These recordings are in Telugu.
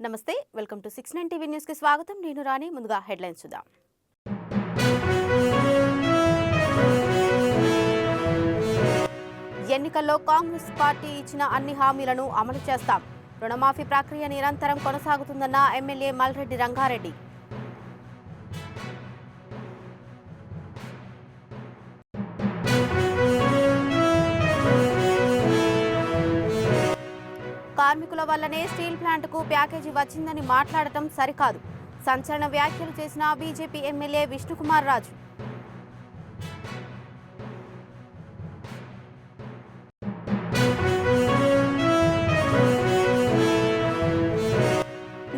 నమస్తే, వెల్కమ్ టు 69 టీవీ న్యూస్ కి స్వాగతం. నేను రాణి. ముందుగా హెడ్లైన్స్ చూద్దాం. ఎన్నికల్లో కాంగ్రెస్ పార్టీ ఇచ్చిన అన్ని హామీలను అమలు చేస్తాం. రుణమాఫీ ప్రక్రియ నిరంతరం కొనసాగుతుందన్న ఎమ్మెల్యే మల్రెడ్డి రంగారెడ్డి. కార్మికుల వల్లనే స్టీల్ ప్లాంట్కు ప్యాకేజీ వచ్చిందని మాట్లాడటం సరికాదు. సంచలన వ్యాఖ్యలు చేసిన BJP MLA Vishnukumar Raju.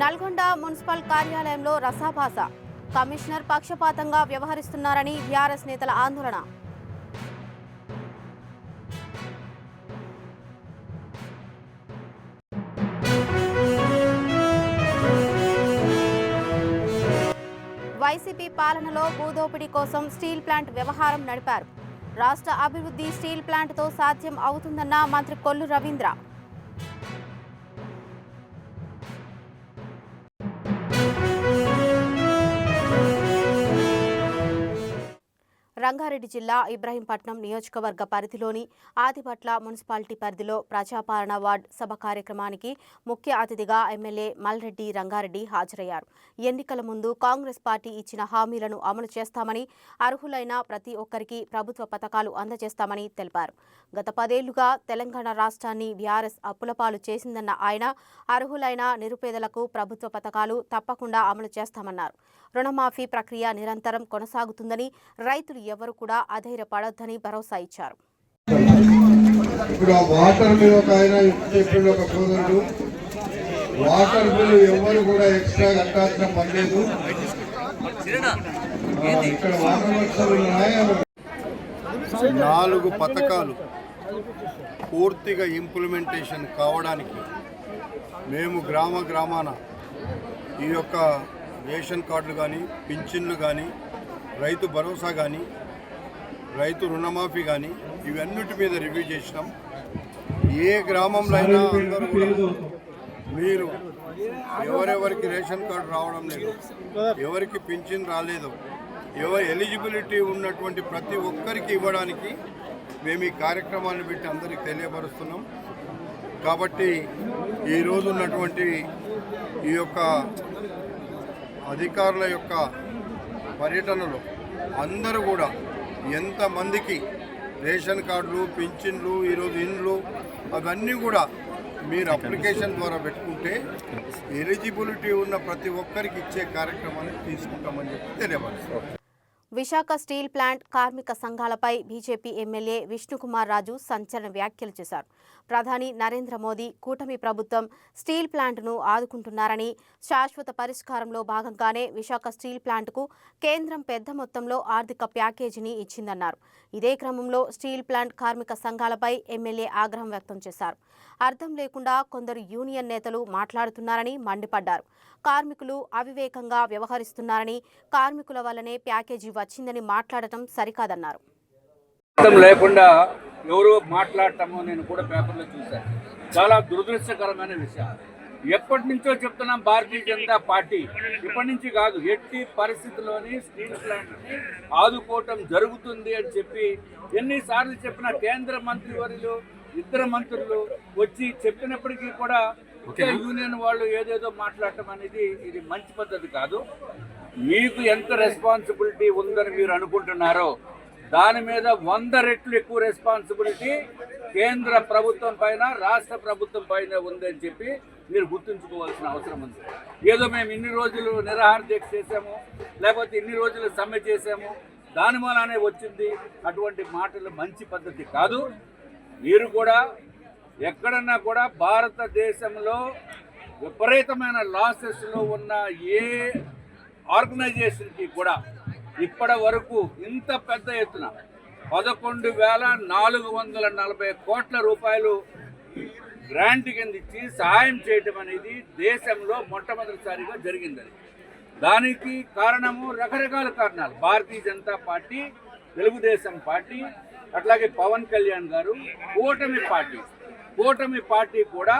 Nalgonda municipal కార్యాలయంలో రసాభాస. కమిషనర్ పక్షపాతంగా వ్యవహరిస్తున్నారని బీఆర్ఎస్ నేతల ఆందోళన. వైసీపీ పాలనలో భూదోపిడీ కోసం స్టీల్ ప్లాంట్ వ్యవహారం నడిపారు. రాష్ట్ర అభివృద్ధి స్టీల్ ప్లాంట్తో సాధ్యం అవుతుందన్న మంత్రి కొల్లు రవీంద్ర. రంగారెడ్డి జిల్లా ఇబ్రహీంపట్నం నియోజకవర్గ పరిధిలోని ఆదిపట్ల మున్సిపాలిటీ పరిధిలో ప్రజాపాలన వార్డ్ సభ కార్యక్రమానికి ముఖ్య అతిథిగా ఎమ్మెల్యే మల్రెడ్డి రంగారెడ్డి హాజరయ్యారు. ఎన్నికల ముందు కాంగ్రెస్ పార్టీ ఇచ్చిన హామీలను అమలు చేస్తామని, అర్హులైన ప్రతి ఒక్కరికి ప్రభుత్వ పథకాలు అందజేస్తామని తెలిపారు. గత 10 ఏళ్లుగా తెలంగాణ రాష్ట్రాన్ని బీఆర్ఎస్ అప్పులపాలు చేసిందన్న ఆయన, అర్హులైన నిరుపేదలకు ప్రభుత్వ పథకాలు తప్పకుండా అమలు చేస్తామన్నారు. రుణమాఫీ ప్రక్రియ నిరంతరం కొనసాగుతుందని, రైతులు ఎవరు కూడా అధైర్యపడొద్దని భరోసా ఇచ్చారు. వాటర్ బిల్ ఒక ఆయన చెప్పిండు, ఒక సోదరుడు, వాటర్ బిల్ ఎవరు కూడా ఎక్స్ట్రా కట్టాల్సిన పని లేదు. ఇక్కడ వాటర్ వర్షాలు 4 పథకాలు పూర్తిగా ఇంప్లిమెంటేషన్ కావడానికి మేము గ్రామాన ఈ యొక్క రేషన్ కార్డులు కానీ, పింఛన్లు కానీ, రైతు భరోసా కానీ, రైతు రుణమాఫీ కానీ, ఇవన్నిటి మీద రివ్యూ చేసినాం. ఏ గ్రామంలో అయినా అందరూ కూడా మీరు ఎవరెవరికి రేషన్ కార్డు రావడం లేదు, ఎవరికి పింఛన్ రాలేదు, ఎవరు ఎలిజిబిలిటీ ఉన్నటువంటి ప్రతి ఒక్కరికి ఇవ్వడానికి మేము ఈ కార్యక్రమాన్ని పెట్టి అందరికీ తెలియపరుస్తున్నాం. కాబట్టి ఈరోజు ఉన్నటువంటి ఈ యొక్క అధికారుల యొక్క పర్యటనలో అందరూ కూడా ఎంతమందికి రేషన్ కార్డులు, పింఛన్లు, ఈరోజు ఇండ్లు, అవన్నీ కూడా మీరు అప్లికేషన్ ద్వారా పెట్టుకుంటే ఎలిజిబిలిటీ ఉన్న ప్రతి ఒక్కరికి ఇచ్చే కార్యక్రమాన్ని తీసుకుంటామని చెప్పి తెలియపరుస్తాం. విశాఖ స్టీల్ ప్లాంట్ కార్మిక సంఘాలపై బీజేపీ ఎమ్మెల్యే విష్ణుకుమార్ రాజు సంచలన వ్యాఖ్యలు చేశారు. ప్రధాని నరేంద్ర మోదీ కూటమి ప్రభుత్వం స్టీల్ ప్లాంట్ను ఆదుకుంటున్నారని, శాశ్వత పరిష్కారంలో భాగంగానే విశాఖ స్టీల్ ప్లాంట్కు కేంద్రం పెద్ద మొత్తంలో ఆర్థిక ప్యాకేజీని ఇచ్చిందన్నారు. ఇదే క్రమంలో స్టీల్ ప్లాంట్ కార్మిక సంఘాలపై ఎమ్మెల్యే ఆగ్రహం వ్యక్తం చేశారు. అర్థం లేకుండా కొందరు యూనియన్ నేతలు మాట్లాడుతున్నారని మండిపడ్డారు. కార్మికులు అవివేకంగా వ్యవహరిస్తున్నారని, కార్మికుల వల్లనే ప్యాకేజీ వచ్చిందని మాట్లాడటం సరికాదన్నారు. లేకుండా ఎవరో మాట్లాడటము నేను కూడా పేపర్లో చూశాను. చాలా దురదృష్టకరమైన విషయం. ఎప్పటి నుంచో చెప్తున్నాం, భారతీయ జనతా పార్టీ ఇప్పటి నుంచి కాదు, ఎట్టి పరిస్థితుల్లోని స్టీల్ ప్లాంట్ని ఆదుకోవటం జరుగుతుంది అని చెప్పి ఎన్నిసార్లు చెప్పిన కేంద్ర మంత్రివర్యులు, 2 మంత్రులు వచ్చి చెప్పినప్పటికీ కూడా యూనియన్ వాళ్ళు ఏదేదో మాట్లాడటం అనేది ఇది మంచి పద్ధతి కాదు. మీకు ఎంత రెస్పాన్సిబిలిటీ ఉందని మీరు అనుకుంటున్నారో దాని మీద 100 రెట్లు ఎక్కువ రెస్పాన్సిబిలిటీ కేంద్ర ప్రభుత్వం పైన, రాష్ట్ర ప్రభుత్వం పైన ఉందని చెప్పి మీరు గుర్తుంచుకోవాల్సిన అవసరం ఉంది. ఏదో మేము ఇన్ని రోజులు నిరాహార దీక్ష చేసాము, లేకపోతే ఇన్ని రోజులు సమ్మె చేసాము, దాని మూలానే వచ్చింది, అటువంటి మాటలు మంచి పద్ధతి కాదు. మీరు కూడా ఎక్కడన్నా కూడా భారతదేశంలో విపరీతమైన లాసెస్లో ఉన్న ఏ ఆర్గనైజేషన్కి కూడా ఇప్పటి వరకు ఇంత పెద్ద ఎత్తున 11,440 కోట్ల రూపాయలు గ్రాంట్ కింద ఇచ్చి సహాయం చేయటం అనేది దేశంలో మొట్టమొదటిసారిగా జరిగిందని. దానికి కారణము రకరకాల కారణాలు. భారతీయ జనతా పార్టీ, తెలుగుదేశం పార్టీ, అట్లాగే పవన్ కళ్యాణ్ గారు, కూటమి పార్టీ కూడా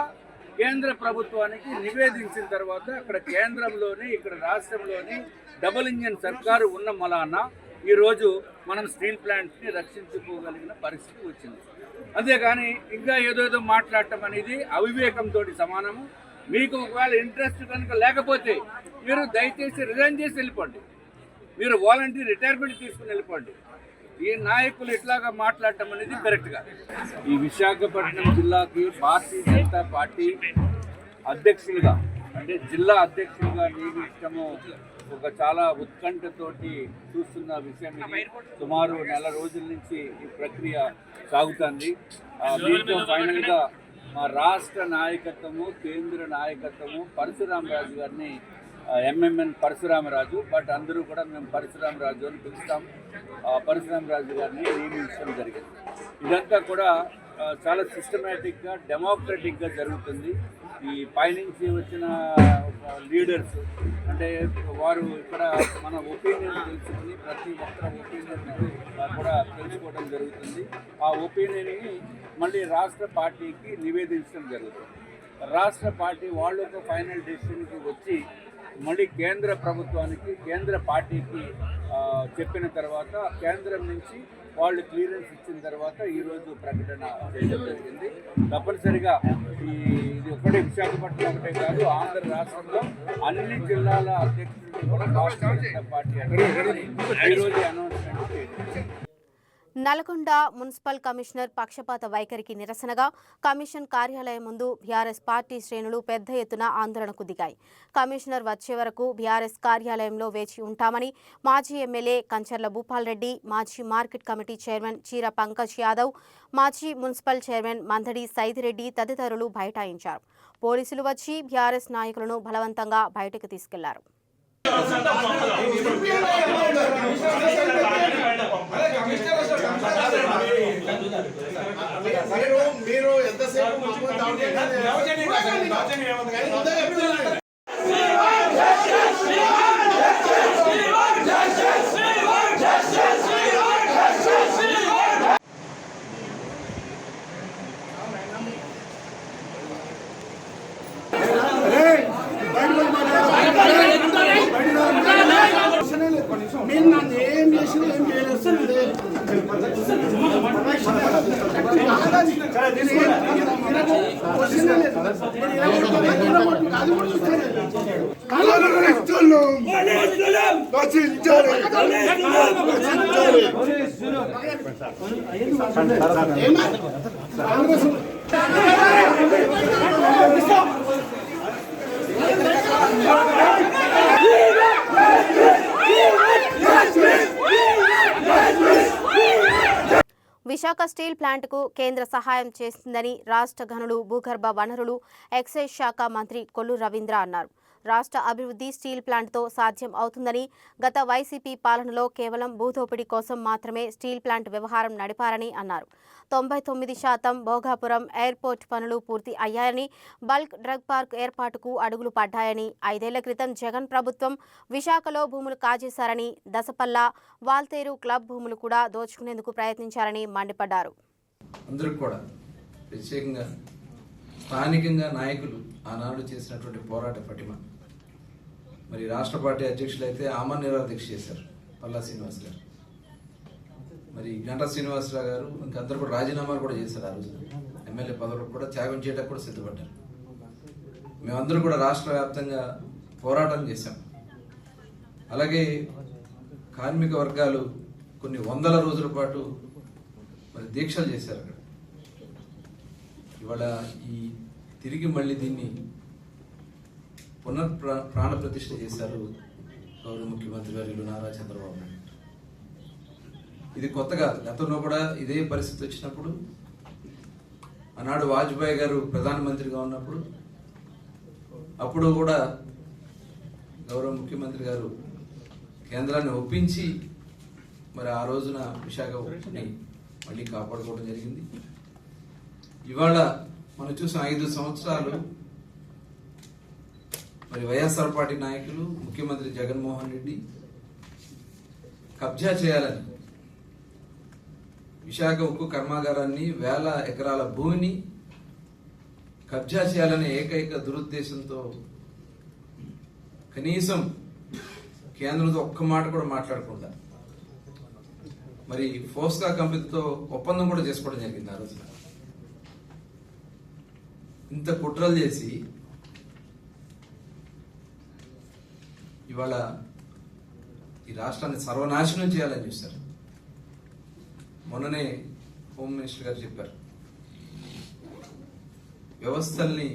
కేంద్ర ప్రభుత్వానికి నివేదించిన తర్వాత అక్కడ కేంద్రంలోని ఇక్కడ రాష్ట్రంలోని డబుల్ ఇంజిన్ సర్కారు ఉన్న మలానా ఈరోజు మనం స్టీల్ ప్లాంట్ని రక్షించుకోగలిగిన పరిస్థితి వచ్చింది. అంతేగాని ఇంకా ఏదోదో మాట్లాడటం అనేది అవివేకంతో సమానము. మీకు ఒకవేళ ఇంట్రెస్ట్ కనుక లేకపోతే మీరు దయచేసి రిజైన్ చేసి వెళ్ళిపోండి, మీరు వాలంటీర్ రిటైర్మెంట్ తీసుకుని వెళ్ళిపోండి. ఈ నాయకులు ఇట్లాగా మాట్లాడటం అనేది కరెక్ట్గా. ఈ విశాఖపట్నం జిల్లాకి భారతీయ జనతా పార్టీ అధ్యక్షులుగా అంటే జిల్లా అధ్యక్షులుగా నియమించడము ఒక చాలా ఉత్కంఠతోటి చూస్తున్న విషయం ఇది. సుమారు నెల రోజుల నుంచి ఈ ప్రక్రియ సాగుతుంది. దీంతో ఫైనల్గా మా రాష్ట్ర నాయకత్వము, కేంద్ర నాయకత్వము పరశురామరాజు గారిని ఎంఎంఎన్ పరశురామరాజు, బట్ అందరూ కూడా మేము పరశురామరాజు అని పిలుస్తాం, పరశురామరాజు గారిని నియమించడం జరిగింది. ఇదంతా కూడా చాలా సిస్టమేటిక్గా డెమోక్రటిక్గా జరుగుతుంది. ఈ పైనుంచి వచ్చిన లీడర్స్ అంటే వారు ఇక్కడ మన ఒపీనియన్ తెలుసుకుని ప్రతి ఒక్కరి ఒపీనియన్ కూడా తెలుసుకోవడం జరుగుతుంది. ఆ ఒపీనియన్ని మళ్ళీ రాష్ట్ర పార్టీకి నివేదించడం జరుగుతుంది. రాష్ట్ర పార్టీ వాళ్ళు ఒక ఫైనల్ డెసిషన్కి వచ్చి మళ్ళీ కేంద్ర ప్రభుత్వానికి, కేంద్ర పార్టీకి చెప్పిన తర్వాత కేంద్రం నుంచి వాళ్ళు క్లియరెన్స్ ఇచ్చిన తర్వాత ఈరోజు ప్రకటన చేయడం జరిగింది. తప్పనిసరిగా ఇది ఒకటే విశాఖపట్నం ఒకటే కాదు, ఆంధ్ర రాష్ట్రంలో అన్ని జిల్లాల అధ్యక్షులు కూడా భారతీయ జనతా పార్టీ ఈరోజు అనౌన్స్మెంట్ చేయడం. నల్గొండ మున్సిపల్ కమిషనర్ పక్షపాత వైఖరికి నిరసనగా కమిషన్ కార్యాలయం ముందు బీఆర్ఎస్ పార్టీ శ్రేణులు పెద్ద ఎత్తున ఆందోళనకు దిగాయి. కమిషనర్ వచ్చే వరకు బీఆర్ఎస్ కార్యాలయంలో వేచి ఉంటామని మాజీ ఎమ్మెల్యే కంచర్ల భూపాల్ రెడ్డి, మాజీ మార్కెట్ కమిటీ చైర్మన్ చీర పంకజ్ యాదవ్, మాజీ మున్సిపల్ చైర్మన్ మందడి సైదిరెడ్డి తదితరులు బైఠాయించారు. పోలీసులు వచ్చి బీఆర్ఎస్ నాయకులను బలవంతంగా బయటకు తీసుకెళ్లారు. మీరు ఎంతసేపు మీరు నన్ను ఏం చేసినా ఏం చేయలేదు. విశాఖ స్టీల్ ప్లాంట్కు కేంద్ర సహాయం చేస్తుందని రాష్ట్ర గనులు, భూగర్భ వనరులు, ఎక్సైజ్ శాఖ మంత్రి కొల్లు రవీంద్ర అన్నారు. రాష్ట్ర అభివృద్ధి స్టీల్ ప్లాంట్తో సాధ్యం అవుతుందని, గత వైసీపీ పాలనలో కేవలం భూదోపిడీ కోసం మాత్రమే స్టీల్ ప్లాంట్ వ్యవహారం నడిపారని అన్నారు. 99% భోగాపురం ఎయిర్పోర్ట్ పనులు పూర్తి అయ్యాయని, బల్క్ డ్రగ్ పార్క్ ఏర్పాటుకు అడుగులు పడ్డాయని, 5 ఏళ్ల క్రితం జగన్ ప్రభుత్వం విశాఖలో భూములు కాజేశారని, దసపల్ల, వాల్తేరు క్లబ్ భూములు కూడా దోచుకునేందుకు ప్రయత్నించారని మండిపడ్డారు. అందరికి కూడా ప్రత్యేకంగా స్థానికంగా నాయకులు ఆనాడు చేసినటువంటి పోరాట పటిమ, మరి రాష్ట్ర పార్టీ అధ్యక్షులైతే ఆమరణ నిరాహార దీక్ష చేశారు పల్లా శ్రీనివాస్ గారు, మరి గంటా శ్రీనివాసరావు గారు ఇంకందరూ కూడా రాజీనామాలు కూడా చేశారు. ఆ రోజు ఎమ్మెల్యే పదవులకు కూడా త్యాగం చేయడానికి కూడా సిద్ధపడ్డారు. మేమందరూ కూడా రాష్ట్ర వ్యాప్తంగా పోరాటం చేశాం. అలాగే కార్మిక వర్గాలు కొన్ని వందల రోజుల పాటు మరి దీక్షలు చేశారు అక్కడ. ఇవాళ ఈ తిరిగి మళ్ళీ దీన్ని ప్రాణ ప్రతిష్ఠ చేశారు గౌరవ ముఖ్యమంత్రి వర్యులు నారా చంద్రబాబు నాయుడు. ఇది కొత్తగా, గతంలో కూడా ఇదే పరిస్థితి వచ్చినప్పుడు, ఆనాడు వాజ్పేయి గారు ప్రధానమంత్రిగా ఉన్నప్పుడు అప్పుడు కూడా గౌరవ ముఖ్యమంత్రి గారు కేంద్రాన్ని ఒప్పించి మరి ఆ రోజున విశాఖని మళ్ళీ కాపాడుకోవడం జరిగింది. ఇవాళ మనం చూసిన 5 సంవత్సరాలు మరి వైఎస్ఆర్ పార్టీ నాయకులు, ముఖ్యమంత్రి జగన్మోహన్ రెడ్డి కబ్జా చేయాలని విశాఖ ఉక్కు కర్మాగారాన్ని, వేల ఎకరాల భూమిని కబ్జా చేయాలనే ఏకైక దురుద్దేశంతో కనీసం కేంద్రంతో ఒక్క మాట కూడా మాట్లాడకుండా మరి ఫోస్కా కంపెనీతో ఒప్పందం కూడా చేసుకోవడం జరిగింది ఆ రోజున. ఇంత కుట్రలు చేసి ఇవాళ ఈ రాష్ట్రాన్ని సర్వనాశనం చేయాలని చూశారు. మొన్ననే హోమ్ మినిస్టర్ గారు చెప్పారు, వ్యవస్థల్ని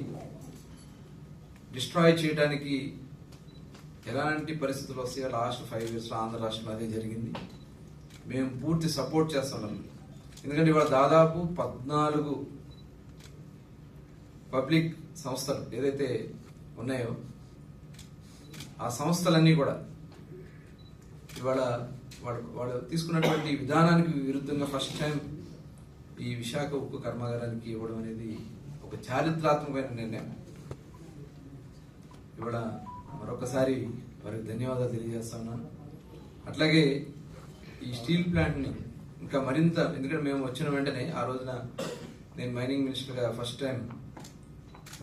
డిస్ట్రాయ్ చేయడానికి ఎలాంటి పరిస్థితులు వస్తాయో లాస్ట్ 5 yearsలో ఆంధ్ర రాష్ట్రంలో అదే జరిగింది. మేము పూర్తి సపోర్ట్ చేస్తున్నాం. ఎందుకంటే ఇవాళ దాదాపు 14 పబ్లిక్ సంస్థలు ఏదైతే ఉన్నాయో ఆ సంస్థలన్నీ కూడా ఇవాళ వాళ్ళు తీసుకున్నటువంటి విధానానికి విరుద్ధంగా ఫస్ట్ టైం ఈ విశాఖ ఉక్కు కర్మాగారానికి ఇవ్వడం అనేది ఒక చారిత్రాత్మకమైన నిర్ణయం. ఇవాళ మరొకసారి వారికి ధన్యవాదాలు తెలియజేస్తా ఉన్నాను. అట్లాగే ఈ స్టీల్ ప్లాంట్ని ఇంకా మరింత, ఎందుకంటే మేము వచ్చిన వెంటనే ఆ రోజున నేను మైనింగ్ మినిస్టర్గా ఫస్ట్ టైం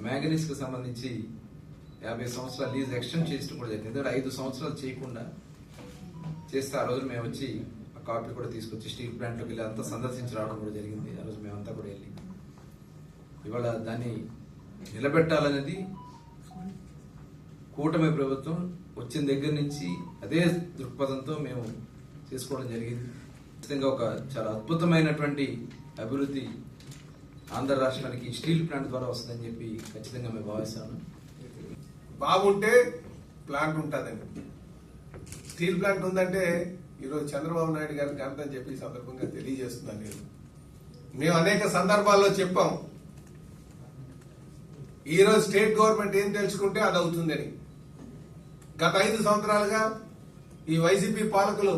మ్యాంగనీస్కి సంబంధించి 50 సంవత్సరాల లీజ్ ఎక్స్టెండ్ చేయడం కూడా జరిగింది. ఎందుకంటే 5 సంవత్సరాలు చేయకుండా చేస్తే ఆ రోజు మేము వచ్చి ఆ కాపీ కూడా తీసుకొచ్చి స్టీల్ ప్లాంట్లోకి వెళ్ళి అంతా సందర్శించి రావడం కూడా జరిగింది. ఆ రోజు మేమంతా కూడా వెళ్ళి ఇవాళ దాన్ని నిలబెట్టాలనేది కూటమి ప్రభుత్వం వచ్చిన దగ్గర నుంచి అదే దృక్పథంతో మేము చేసుకోవడం జరిగింది. ఖచ్చితంగా ఒక చాలా అద్భుతమైనటువంటి అభివృద్ధి ఆంధ్ర రాష్ట్రానికి స్టీల్ ప్లాంట్ ద్వారా వస్తుందని చెప్పి ఖచ్చితంగా మేము భావిస్తాను. బాగుంటే ప్లాంట్ ఉంటుందండి. స్టీల్ ప్లాంట్ ఉందంటే ఈరోజు చంద్రబాబు నాయుడు గారికి అంతని చెప్పి ఈ సందర్భంగా తెలియజేస్తున్నాను. మేము అనేక సందర్భాల్లో చెప్పాం, ఈరోజు స్టేట్ గవర్నమెంట్ ఏం తెలుసుకుంటే అది అవుతుందని. గత 5 సంవత్సరాలుగా ఈ వైసీపీ పాలకులు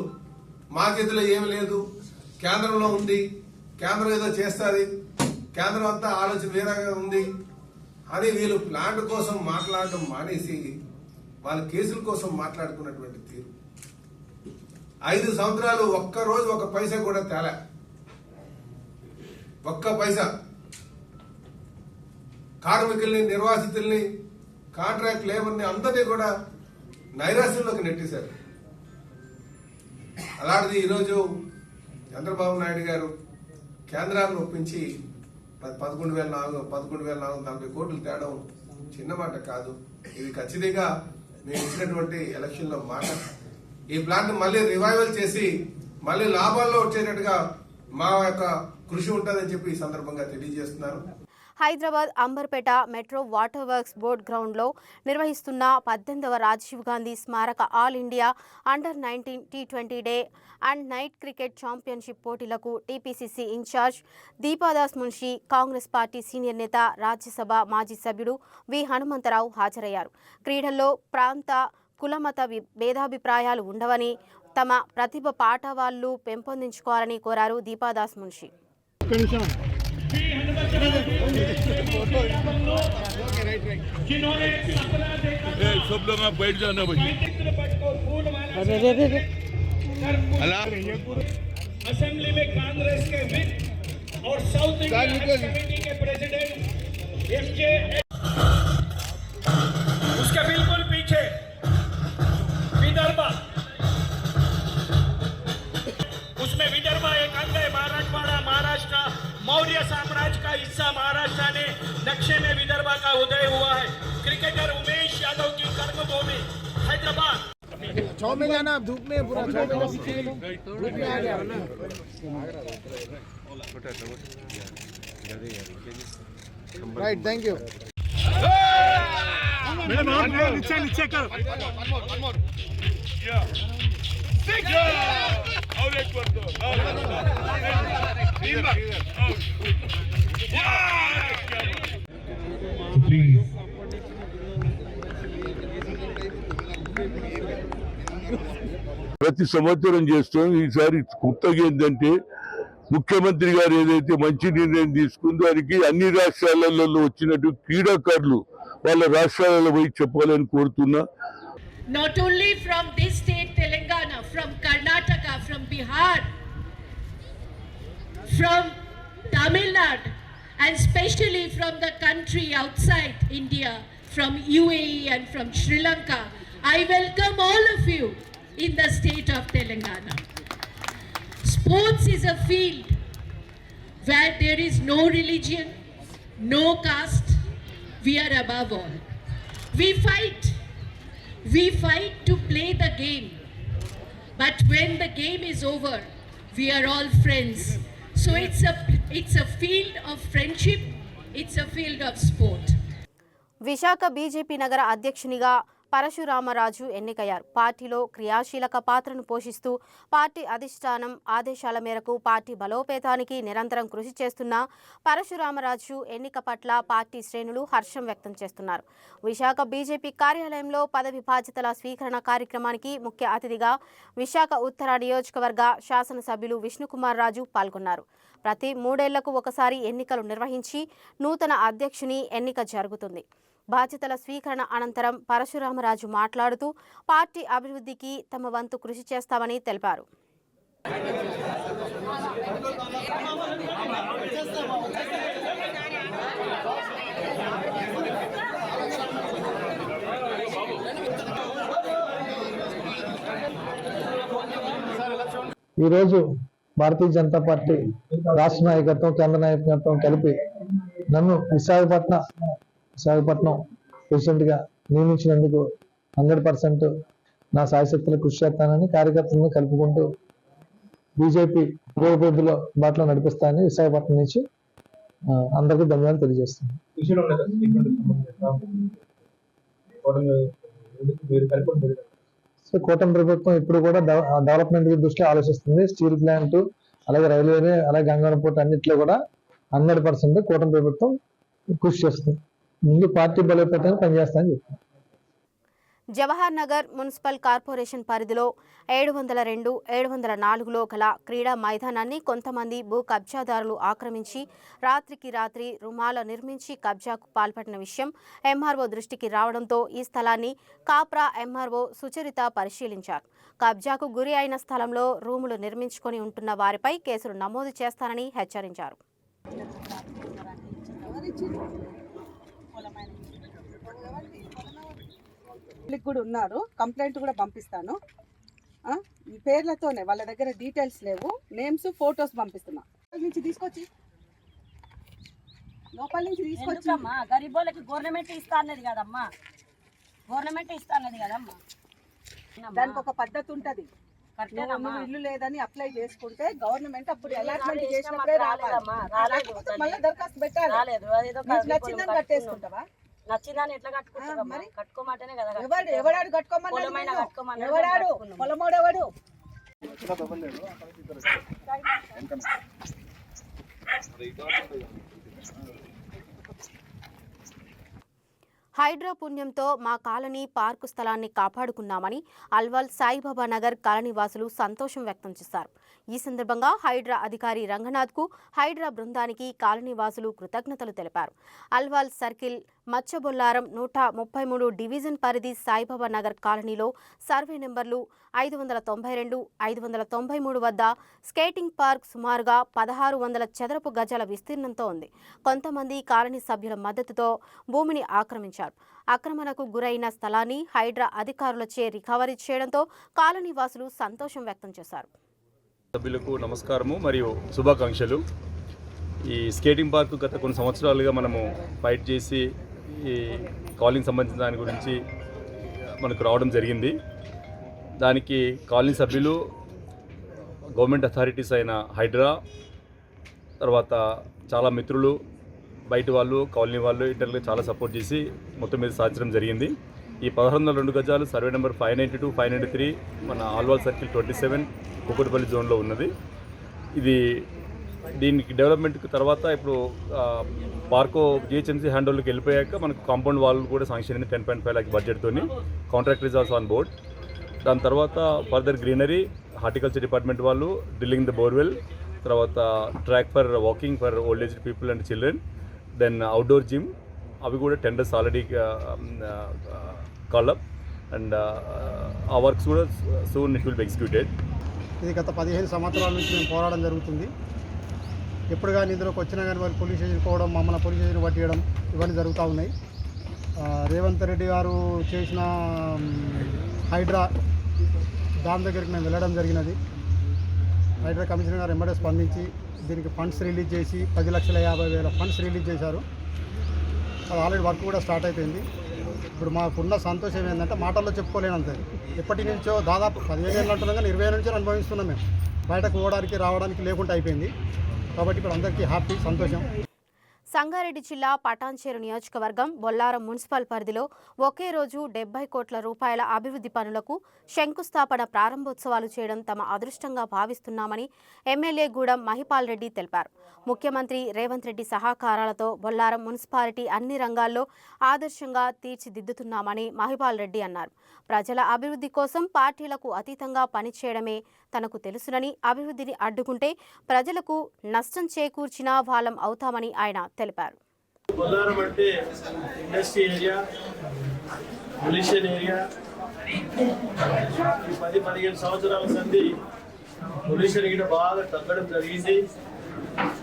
మా చేతిలో ఏమి లేదు, కేంద్రంలో ఉంది, కేంద్రం ఏదో చేస్తుంది, కేంద్రం అంతా ఆలోచన వేరేగా ఉంది అని వీళ్ళు ప్లాంట్ కోసం మాట్లాడడం మానేసి వాళ్ళ కేసుల కోసం మాట్లాడుకున్నటువంటి తీరు. 5 సంవత్సరాలు ఒక్కరోజు 1 పైసా కూడా తేలా, 1 పైసా. కార్మికుల్ని, నిర్వాసితుల్ని, కాంట్రాక్ట్ లేబర్ని అందరినీ కూడా నైరాశ్యంలోకి నెట్టేశారు. అలాంటిది ఈరోజు చంద్రబాబు నాయుడు గారు కేంద్రాన్ని ఒప్పించి 11,440 కోట్లు తేడం చిన్న మాట కాదు. ఇది ఖచ్చితంగా మేము ఇచ్చినటువంటి ఎలక్షన్ లో మాట. ఈ ప్లాంట్ మళ్ళీ రివైవల్ చేసి మళ్ళీ లాభాల్లో వచ్చేటట్టుగా మా యొక్క కృషి ఉంటుందని చెప్పి ఈ సందర్భంగా తెలియజేస్తున్నాను. Hyderabad Amberpet metro water works board గ్రౌండ్లో నిర్వహిస్తున్న 18వ రాజీవ్ గాంధీ స్మారక all India under nineteen T20 day and night cricket championship పోటీలకు TPCC in-charge Deepa Das Munshi, Congress party senior నేత, రాజ్యసభ మాజీ సభ్యుడు వి హనుమంతరావు హాజరయ్యారు. క్రీడల్లో ప్రాంత కులమత భేదాభిప్రాయాలు ఉండవని, తమ ప్రతిభ పాఠవాళ్లు పెంపొందించుకోవాలని కోరారు దీపాదాస్ మున్షి. सब लोग आप बैठ जाना भाई। असेंबली में कांग्रेस के विप और साउथ इंडिया कमेटी के प्रेसिडेंट एमजे, उसके बिल्कुल पीछे विदर्भ, उसमें विदर्भ एक अंग है। मराठवाड़ा, महाराष्ट्र, मौर्य साम्राज्य का हिस्सा महाराष्ट्र ने नक्शे में विदर्भ का उदय हुआ है। क्रिकेटर उमेश यादव की कर्मभूमि हैदराबाद। छाव में जाना, धूप में पूरा धूप में आ गया। राइट, थैंक यू मैडम नीचे करो। और एक बार दो। ప్రతి సంవత్సరం చేస్తాం. ఈసారి కొత్తగా ఏంటంటే ముఖ్యమంత్రి గారు ఏదైతే మంచి నిర్ణయం తీసుకుందో దానికి అన్ని రాష్ట్రాలలో వచ్చినట్టు క్రీడాకారులు వాళ్ళ రాష్ట్రాలలో పోయి చెప్పాలని కోరుతున్నా. Not only from this state Telangana, from Karnataka, from Bihar, from Tamil Nadu and especially from the country outside India, from UAE and from Sri Lanka, I welcome all of you in the state of Telangana. Sports is a field where there is no religion, no caste, we are above all. We fight to play the game, but when the game is over, we are all friends. So it's a field of friendship, it's a field of sport. Visakha BJP నగర అధ్యక్షునిగా పరశురామరాజు ఎన్నికయ్యారు. పార్టీలో క్రియాశీలక పాత్రను పోషిస్తూ పార్టీ అధిష్టానం ఆదేశాల మేరకు పార్టీ బలోపేతానికి నిరంతరం కృషి చేస్తున్న పరశురామరాజు ఎన్నిక పట్ల పార్టీ శ్రేణులు హర్షం వ్యక్తం చేస్తున్నారు. విశాఖ బీజేపీ కార్యాలయంలో పదవి బాధ్యతల స్వీకరణ కార్యక్రమానికి ముఖ్య అతిథిగా విశాఖ ఉత్తర నియోజకవర్గ శాసనసభ్యులు విష్ణుకుమార్ రాజు పాల్గొన్నారు. ప్రతి 3 ఏళ్లకు ఒకసారి ఎన్నికలు నిర్వహించి నూతన అధ్యక్షుని ఎన్నిక జరుగుతుంది. బాధ్యతల స్వీకరణ అనంతరం పరశురామరాజు మాట్లాడుతూ పార్టీ అభివృద్ధికి తమ వంతు కృషి చేస్తామని తెలిపారు. ఈరోజు భారతీయ జనతా పార్టీ రాష్ట్ర నాయకత్వం కేంద్ర నాయకత్వం కలిపి నన్ను విశాఖపట్నం ప్రెసిడెంట్గా నియమించినందుకు 100% నా శాయశక్తులు కృషి చేస్తానని కార్యకర్తలను కలుపుకుంటూ బీజేపీ అభివృద్ధిలో బాటలో నడిపిస్తానని విశాఖపట్నం నుంచి అందరికీ ధన్యవాదాలు తెలియజేస్తున్నాను. సో కూటమి ప్రభుత్వం ఇప్పుడు కూడా డెవలప్మెంట్ దృష్టి ఆలోచిస్తుంది. స్టీల్ ప్లాంట్, అలాగే రైల్వే, అలాగే గంగారం పోర్ట్ అన్నింటిలో కూడా 100% కూటమి ప్రభుత్వం కృషి చేస్తుంది. ముందు పార్టీ బలోపేతానికి పనిచేస్తానని చెప్తాను. జవహర్ నగర్ మున్సిపల్ కార్పొరేషన్ పరిధిలో 702, 704లో గల క్రీడా మైదానాన్ని కొంతమంది భూ కబ్జాదారులు ఆక్రమించి రాత్రికి రాత్రి రుమాల నిర్మించి కబ్జాకు పాల్పడిన విషయం ఎంఆర్ఓ దృష్టికి రావడంతో ఈ స్థలాన్ని కాప్రా ఎంఆర్ఓ సుచరిత పరిశీలించారు. కబ్జాకు గురి అయిన స్థలంలో రూములు నిర్మించుకొని ఉంటున్న వారిపై కేసులు నమోదు చేస్తానని హెచ్చరించారు. కూడా ఉన్నారు, కంప్లైంట్ కూడా పంపిస్తాను. ఈ పేర్లతోనే వాళ్ళ దగ్గర డీటెయిల్స్ లేవు, నేమ్స్ ఫోటోస్ పంపిస్తున్నా. తీసుకొచ్చి లోపల నుంచి తీసుకొచ్చి గరీబోళ్ళకి గవర్నమెంట్ ఇస్తా అన్నది కదమ్మా, గవర్నమెంట్ ఇస్తా అన్నది కదమ్మా. దానికి ఒక పద్ధతి ఉంటది. ఇల్లు లేదని అప్లై చేసుకుంటే గవర్నమెంట్ అప్పుడు అలాట్మెంట్ చేసినప్పుడే మళ్ళీ దరఖాస్తు పెట్టాలి. నచ్చిందని కట్టేసుకుంటావా? నచ్చిందని ఎట్లా కట్టుకుంటా? మరి కట్టుకోమంటేనే కదా. ఎవడాడు కట్టుకోమన్నా? ఎవడాడు పొలమోడెవడు? హైడ్రా పుణ్యంతో మా కాలనీ పార్కు స్థలాన్ని కాపాడుకున్నామని అల్వాల్ సాయిబాబా నగర్ కాలనీ వాసులు సంతోషం వ్యక్తం చేశారు. ఈ సందర్భంగా హైడ్రా అధికారి రంగనాథ్కు, హైడ్రా బృందానికి కాలనీ వాసులు కృతజ్ఞతలు తెలిపారు. అల్వాల్ సర్కిల్ మచ్చబొల్లారం 133 డివిజన్ పరిధి సాయిబాబా నగర్ కాలనీలో సర్వే నెంబర్లు 592, 593 వద్ద స్కేటింగ్ పార్క్ సుమారుగా 1600 చదరపు గజాల విస్తీర్ణంతో ఉంది. కొంతమంది కాలనీ సభ్యుల మద్దతుతో భూమిని ఆక్రమించారు. ఆక్రమణకు గురైన స్థలాన్ని హైడ్రా అధికారులచే రికవరీ చేయడంతో కాలనీ వాసులు సంతోషం వ్యక్తం చేశారు. సభ్యులకు నమస్కారము మరియు శుభాకాంక్షలు. ఈ స్కేటింగ్ పార్క్ గత కొన్ని సంవత్సరాలుగా మనము ఫైట్ చేసి ఈ కాలనీకి సంబంధించిన దాని గురించి మనకు రావడం జరిగింది. దానికి కాలనీ సభ్యులు, గవర్నమెంట్ అథారిటీస్ అయిన హైడ్రా, తర్వాత చాలా మిత్రులు, బయట వాళ్ళు, కాలనీ వాళ్ళు ఇతరులు చాలా సపోర్ట్ చేసి మొత్తం మీద సాధించడం జరిగింది. ఈ 1602 గజాలు సర్వే నెంబర్ 592, 593 మన ఆల్వాల్ సర్కిల్ 27 కుకుట్పల్లి జోన్లో ఉన్నది. దీనికి డెవలప్మెంట్కి తర్వాత ఇప్పుడు పార్కో జిహెచ్ఎంసీ హ్యాండ్ ఓవర్కి వెళ్ళిపోయాక మనకు కాంపౌండ్ వాల్ కూడా శాంక్షన్ అయింది 10.5 లాక్ బడ్జెట్తో. Contractor is also on board. దాని తర్వాత ఫర్దర్ గ్రీనరీ, హార్టికల్చర్ డిపార్ట్మెంట్ వాళ్ళు డ్రిల్లింగ్ ద బోర్వెల్, తర్వాత track for walking for old age people and children, then outdoor gym, అవి కూడా tenders already call up and ఆ వర్క్స్ కూడా soon it will be executed. ఇది గత 15 సంవత్సరాల నుంచి మేము పోరాటం జరుగుతుంది. ఎప్పుడు కానీ ఇందులోకి వచ్చినా కానీ వాళ్ళు పోలీస్ స్టేషన్ పోవడం, మమ్మల్ని పోలీస్ స్టేషన్ పట్టియడం ఇవన్నీ జరుగుతూ ఉన్నాయి. రేవంత్ రెడ్డి గారు చేసిన హైడ్రా దాని దగ్గరికి మేము వెళ్ళడం జరిగినది. హైడ్రా కమిషనర్ గారు వెంబడే స్పందించి దీనికి ఫండ్స్ రిలీజ్ చేసి 10,50,000 ఫండ్స్ రిలీజ్ చేశారు. అది ఆల్రెడీ వర్క్ కూడా స్టార్ట్ అయిపోయింది. ఇప్పుడు మాకున్న సంతోషం ఏంటంటే మాటల్లో చెప్పుకోలేనంత. ఎప్పటి నుంచో దాదాపు 15 ఏళ్ళు అంటున్నాం కానీ 20 నుంచో అనుభవిస్తున్నాం మేము. బయటకు పోవడానికి రావడానికి లేకుండా అయిపోయింది. కాబట్టి ఇప్పుడు అందరికీ హ్యాపీ, సంతోషం. సంగారెడ్డి జిల్లా పటాన్చేరు నియోజకవర్గం బొల్లారం మున్సిపల్ పరిధిలో ఒకే రోజు 70 కోట్ల రూపాయల అభివృద్ధి పనులకు శంకుస్థాపన ప్రారంభోత్సవాలు చేయడం తమ అదృష్టంగా భావిస్తున్నామని ఎమ్మెల్యే గూడెం మహిపాల్ రెడ్డి తెలిపారు. ముఖ్యమంత్రి రేవంత్ రెడ్డి సహకారాలతో బొల్లారం మున్సిపాలిటీ అన్ని రంగాల్లో ఆదర్శంగా తీర్చిదిద్దుతున్నామని మహిపాల్ రెడ్డి అన్నారు. ప్రజల అభివృద్ధి కోసం పార్టీలకు అతీతంగా పనిచేయడమే తనకు తెలుసునని, అభివృద్ధిని అడ్డుకుంటే ప్రజలకు నష్టం చేకూర్చిన వాళ్ళం అవుతామని ఆయన తెలిపారు. బొల్లారం అంటే ఇండస్ట్రీ ఏరియా, పొల్యూషన్ ఏరియా. ఈ 10-15 సంవత్సరాల సంది పొల్యూషన్ కూడా బాగా తగ్గడం జరిగింది.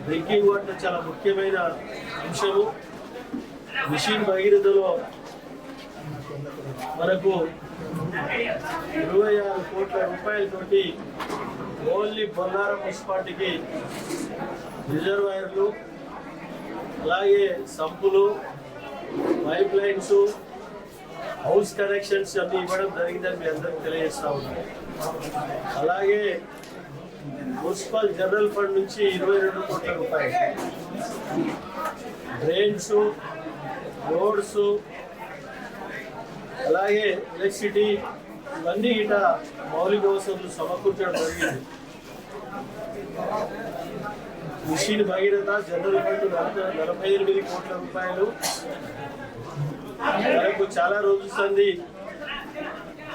డ్రింకింగ్ వాటర్ చాలా ముఖ్యమైన అంశము. మిషన్ భగీరథలో మనకు 26 కోట్ల రూపాయలతోటి ఓన్లీ బొల్లారం మున్సిపాలిటీకి రిజర్వాయర్లు, అలాగే సంపులు, పైప్ లైన్స్, హౌస్ కనెక్షన్స్ అన్ని ఇవ్వడం జరిగిందని మీ అందరికీ తెలియజేస్తా ఉన్నాం. అలాగే మున్సిపల్ జనరల్ ఫండ్ నుంచి 22 కోట్ల రూపాయలు, డ్రైన్స్, రోడ్స్, అలాగే ఎలక్ట్రిసిటీ ఇవన్నీ ఇట మౌలిక వసతులు సమకూర్చడం జరిగింది. మిషన్ భగీరథ జనరల్ ఫండ్ 48 కోట్ల రూపాయలు. మనకు చాలా రోజుల సంది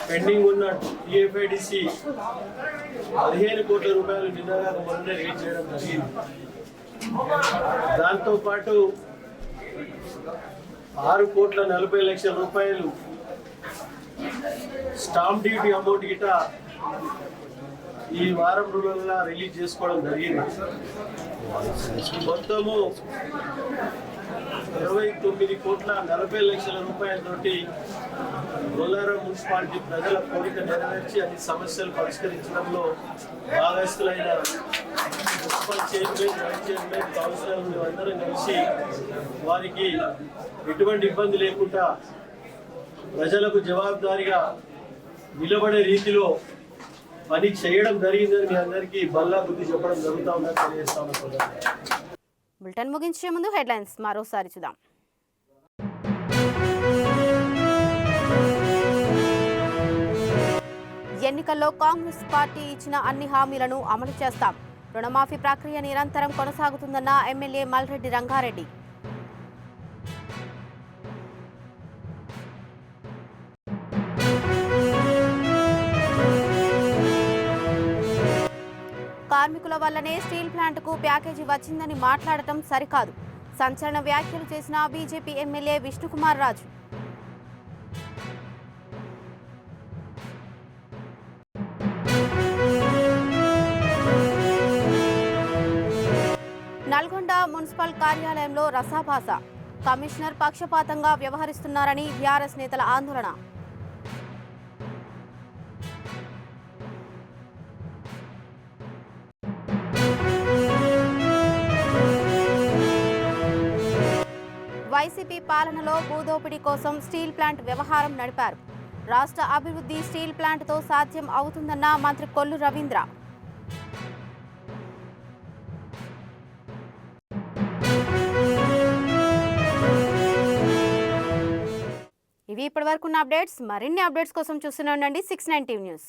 పెండింగ్ ఉన్న టిఎఫ్ఐడిసి 15 కోట్ల రూపాయలు నిన్నగా మొన్నే రిలీజ్ చేయడం జరిగింది. దాంతోపాటు 6,40,00,000 రూపాయలు స్టాంప్ డ్యూటీ అమౌంట్ గిట ఈ వారం రోజుల్లో రిలీజ్ చేసుకోవడం జరిగింది. మొత్తము 29,40,00,000 రూపాయలతోటి బొల్లారం మున్సిపాలిటీ ప్రజల కోరిక నెరవేర్చి అన్ని సమస్యలు పరిష్కరించడంలో భాగస్తులైన మున్సిపల్ చైర్మన్, వైస్ చైర్మన్, కౌన్సిలర్లు అందరం కలిసి వారికి ఎటువంటి ఇబ్బంది లేకుండా ప్రజలకు జవాబుదారీగా నిలబడే రీతిలో పని చేయడం జరిగిందని మీ అందరికీ బల్లా బుద్ధి చెప్పడం జరుగుతూ ఉందని తెలియజేస్తా ఉన్నాను. బులెటిన్ ముగించే ముందు హెడ్లైన్స్ మరోసారి చూద్దాం. ఎన్నికల్లో కాంగ్రెస్ పార్టీ ఇచ్చిన అన్ని హామీలను అమలు చేస్తాం. రుణమాఫీ ప్రక్రియ నిరంతరం కొనసాగుతుందన్న ఎమ్మెల్యే మల్రెడ్డి రంగారెడ్డి. కార్మికుల వల్లనే స్టీల్ ప్లాంట్కు ప్యాకేజీ వచ్చిందని మాట్లాడటం సరికాదు. సంచలన వ్యాఖ్యలు చేసిన BJP MLA Vishnukumar Raju. Nalgonda municipal కార్యాలయంలో రసాభాస. కమిషనర్ పక్షపాతంగా వ్యవహరిస్తున్నారని బీఆర్ఎస్ నేతల ఆందోళన. వైసీపీ పాలనలో భూదోపిడీ కోసం స్టీల్ ప్లాంట్ వ్యవహారం నడిపారు. రాష్ట్ర అభివృద్ధి స్టీల్ ప్లాంట్తో సాధ్యం అవుతుందన్న మంత్రి కొల్లు రవీంద్ర. ఇవి ఇప్పటివరకున్న అప్డేట్స్. మరిన్ని అప్డేట్స్ కోసం చూస్తూనే ఉండండి 690 న్యూస్.